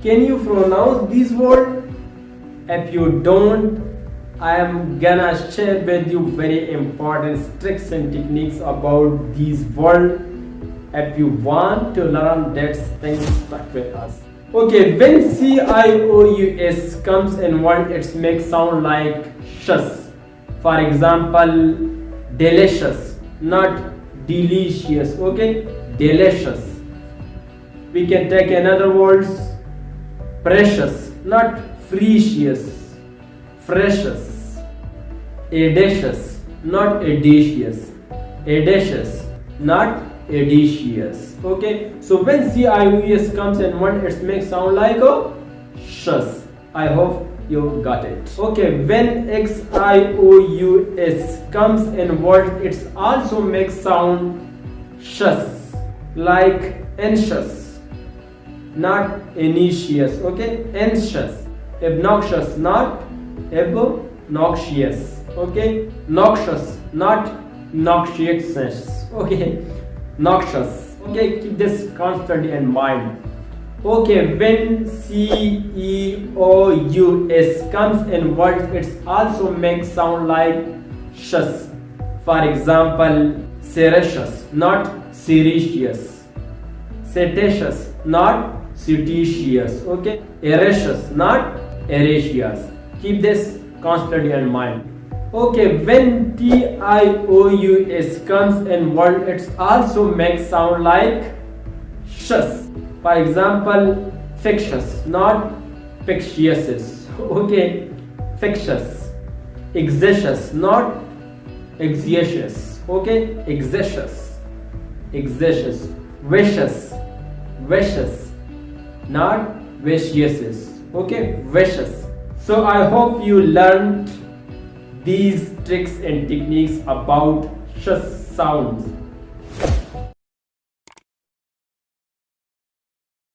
Can you pronounce these words? If you don't, I am gonna share with you very important tricks and techniques about these words. If you want to learn that things, stuck with us. Okay, when CIOUS comes in word, it makes sound like shus. For example, delicious, not delicious. Okay, delicious. We can take another words, precious, not precious, precious, audacious, not audacious, audacious, not audacious. Okay, so when CIOUS comes in one, it makes sound like a shus. I hope you got it. Okay, when XIOUS comes in word, it also makes sound shus, like anxious, not initious. Okay, anxious, obnoxious, not obnoxious. Okay, noxious, not noxious. Okay, noxious. Okay, keep this constantly in mind. Okay, when CEOUS comes in words, it also makes sound like shus. For example, serious, not serious, cetaceous, not cetaceous. Okay, eraceous, not eraceous. Keep this constantly in mind. Okay, when TIOUS comes in word, it also makes sound like shus. For example, fictitious, not fictitious. Okay, fictitious. Exiguous, not exiguous. Okay, exiguous, exiguous. Vicious, vicious, not vicious. Okay, vicious. So I hope you learned these tricks and techniques about shus sounds.